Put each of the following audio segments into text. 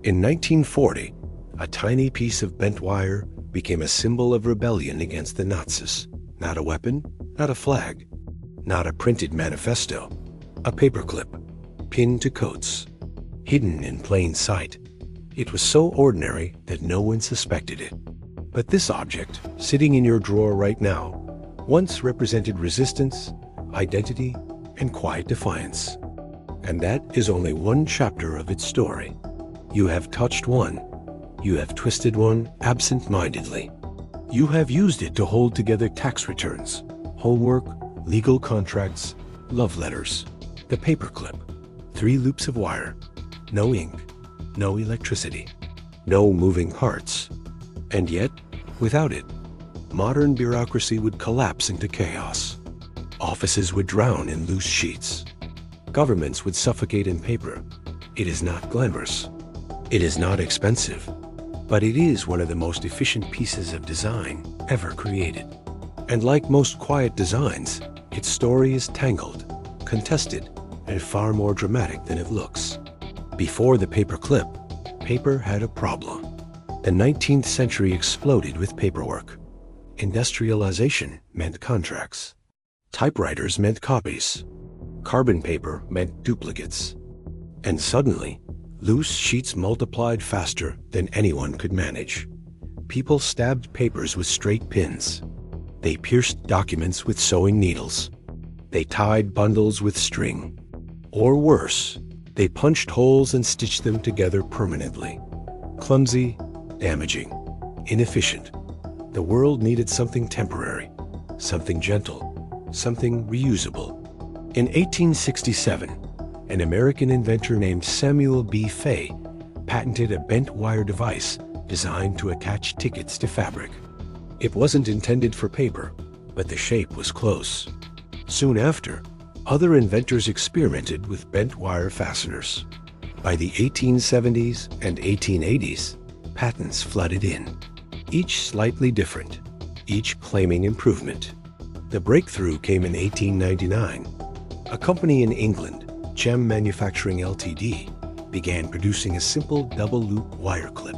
In 1940, a tiny piece of bent wire became a symbol of rebellion against the Nazis. Not a weapon, not a flag, not a printed manifesto. A paperclip, pinned to coats, hidden in plain sight. It was so ordinary that no one suspected it. But this object, sitting in your drawer right now, once represented resistance, identity, and quiet defiance. And that is only one chapter of its story. You have touched one. You have twisted one absent-mindedly. You have used it to hold together tax returns, homework, legal contracts, love letters. The paperclip, 3 loops of wire, no ink, no electricity, no moving parts. And yet, without it, modern bureaucracy would collapse into chaos. Offices would drown in loose sheets. Governments would suffocate in paper. It is not glamorous. It is not expensive. But it is one of the most efficient pieces of design ever created. And like most quiet designs, its story is tangled, contested, and far more dramatic than it looks. Before the paperclip, paper had a problem. The 19th century exploded with paperwork. Industrialization meant contracts. Typewriters meant copies. Carbon paper meant duplicates. And suddenly, loose sheets multiplied faster than anyone could manage. People stabbed papers with straight pins. They pierced documents with sewing needles. They tied bundles with string. Or worse, they punched holes and stitched them together permanently. Clumsy, damaging, inefficient. The world needed something temporary, something gentle, something reusable. In 1867, an American inventor named Samuel B. Fay patented a bent wire device designed to attach tickets to fabric. It wasn't intended for paper, but the shape was close. Soon after, other inventors experimented with bent wire fasteners. By the 1870s and 1880s, patents flooded in, each slightly different, each claiming improvement. The breakthrough came in 1899. A company in England, Gem Manufacturing Ltd., began producing a simple double-loop wire clip.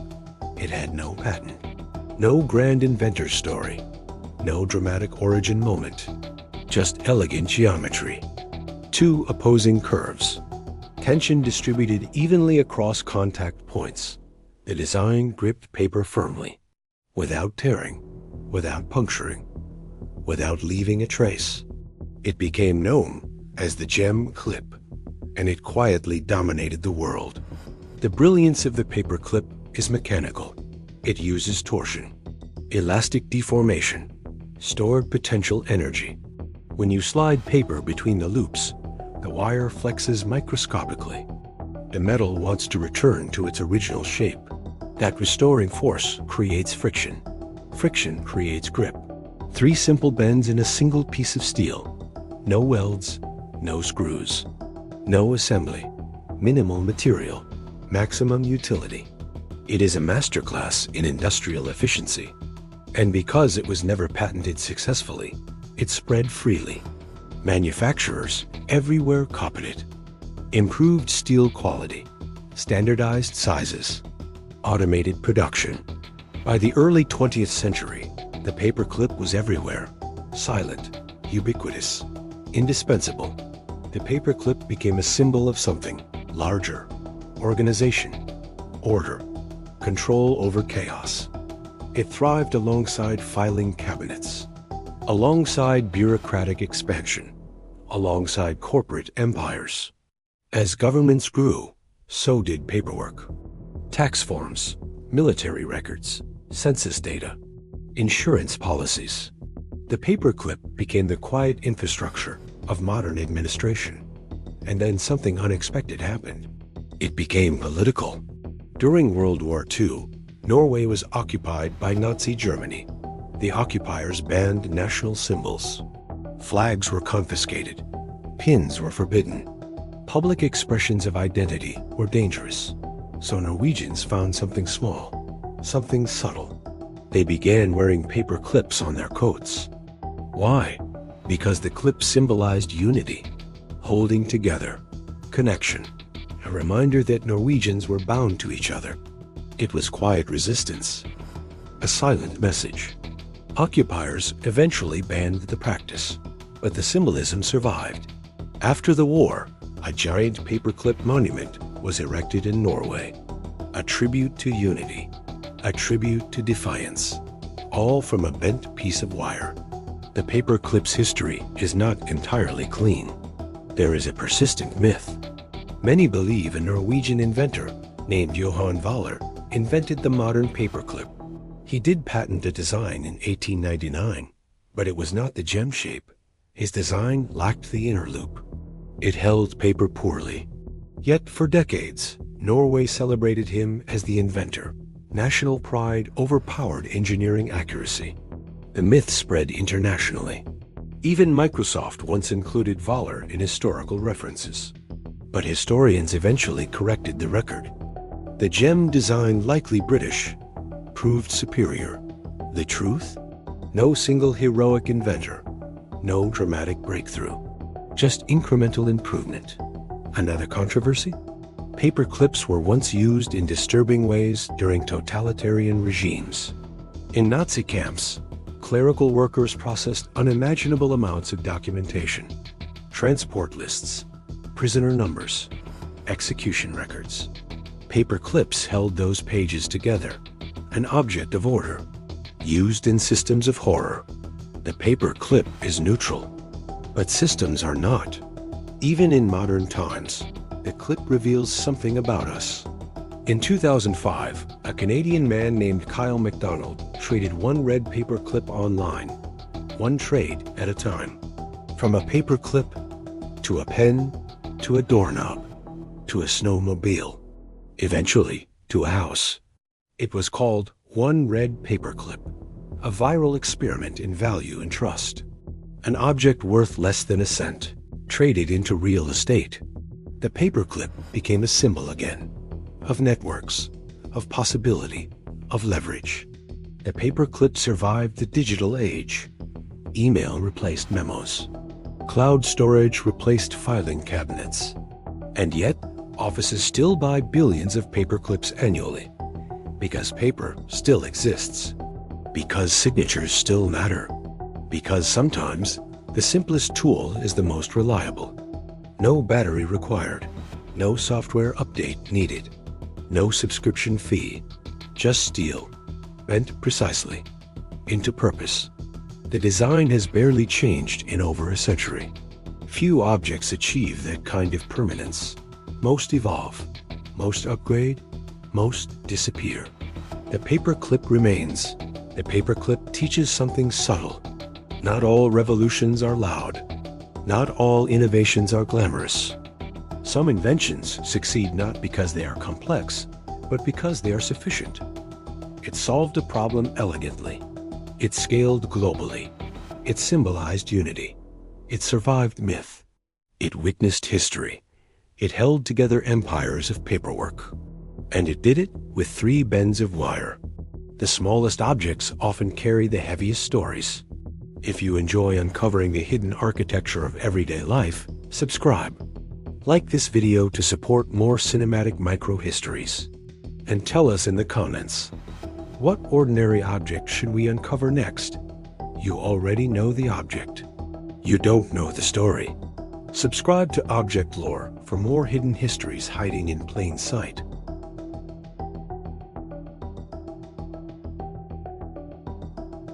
It had no patent, no grand inventor story, no dramatic origin moment, just elegant geometry. 2 opposing curves, tension distributed evenly across contact points. The design gripped paper firmly, without tearing, without puncturing, without leaving a trace. It became known as the Gem Clip, and it quietly dominated the world. The brilliance of the paperclip is mechanical. It uses torsion, elastic deformation, stored potential energy. When you slide paper between the loops, the wire flexes microscopically. The metal wants to return to its original shape. That restoring force creates friction. Friction creates grip. 3 simple bends in a single piece of steel. No welds, no screws. No assembly. Minimal material. Maximum utility. It is a masterclass in industrial efficiency. And because it was never patented successfully, it spread freely. Manufacturers everywhere copied it. Improved steel quality, standardized sizes, automated production. By the early 20th century, the paperclip was everywhere, silent, ubiquitous, indispensable. The paperclip became a symbol of something larger: organization, order, control over chaos. It thrived alongside filing cabinets, alongside bureaucratic expansion, alongside corporate empires. As governments grew, so did paperwork. Tax forms, military records, census data, insurance policies. The paperclip became the quiet infrastructure of modern administration. And then something unexpected happened. It became political. During World War II, Norway was occupied by Nazi Germany. The occupiers banned national symbols. Flags were confiscated. Pins were forbidden. Public expressions of identity were dangerous. So Norwegians found something small, something subtle. They began wearing paper clips on their coats. Why? Because the clip symbolized unity, holding together, connection. a reminder that Norwegians were bound to each other. It was quiet resistance, a silent message. Occupiers eventually banned the practice, but the symbolism survived. After the war, a giant paperclip monument was erected in Norway, a tribute to unity, a tribute to defiance, all from a bent piece of wire. The paperclip's history is not entirely clean. There is a persistent myth. Many believe a Norwegian inventor named Johan Valler invented the modern paperclip. He did patent a design in 1899, but it was not the gem shape. His design lacked the inner loop. It held paper poorly. Yet for decades, Norway celebrated him as the inventor. National pride overpowered engineering accuracy. The myth spread internationally. Even Microsoft once included Valler in historical references. But historians eventually corrected the record. The gem design, likely British, proved superior. The truth? No single heroic inventor, no dramatic breakthrough, just incremental improvement. Another controversy? Paper clips were once used in disturbing ways during totalitarian regimes. In Nazi camps, clerical workers processed unimaginable amounts of documentation, transport lists, prisoner numbers, execution records. Paper clips held those pages together, an object of order. Used in systems of horror, the paper clip is neutral, but systems are not. Even in modern times, the clip reveals something about us. In 2005, a Canadian man named Kyle McDonald traded one red paper clip online, one trade at a time. From a paper clip, to a pen, to a doorknob, to a snowmobile, eventually to a house. It was called One Red Paperclip, a viral experiment in value and trust. An object worth less than a cent, traded into real estate. The paperclip became a symbol again, of networks, of possibility, of leverage. The paperclip survived the digital age. Email replaced memos. Cloud storage replaced filing cabinets. And yet, offices still buy billions of paperclips annually. Because paper still exists. Because signatures still matter. Because sometimes, the simplest tool is the most reliable. No battery required. No software update needed. No subscription fee. Just steel, bent precisely, into purpose. The design has barely changed in over a century. Few objects achieve that kind of permanence. Most evolve, most upgrade, most disappear. The paperclip remains. The paperclip teaches something subtle. Not all revolutions are loud. Not all innovations are glamorous. Some inventions succeed not because they are complex, but because they are sufficient. It solved a problem elegantly. It scaled globally. It symbolized unity. It survived myth. It witnessed history. It held together empires of paperwork. And it did it with 3 bends of wire. The smallest objects often carry the heaviest stories. If you enjoy uncovering the hidden architecture of everyday life, subscribe. Like this video to support more cinematic micro-histories. And tell us in the comments, what ordinary object should we uncover next? You already know the object. You don't know the story. Subscribe to ObjectLore for more hidden histories hiding in plain sight.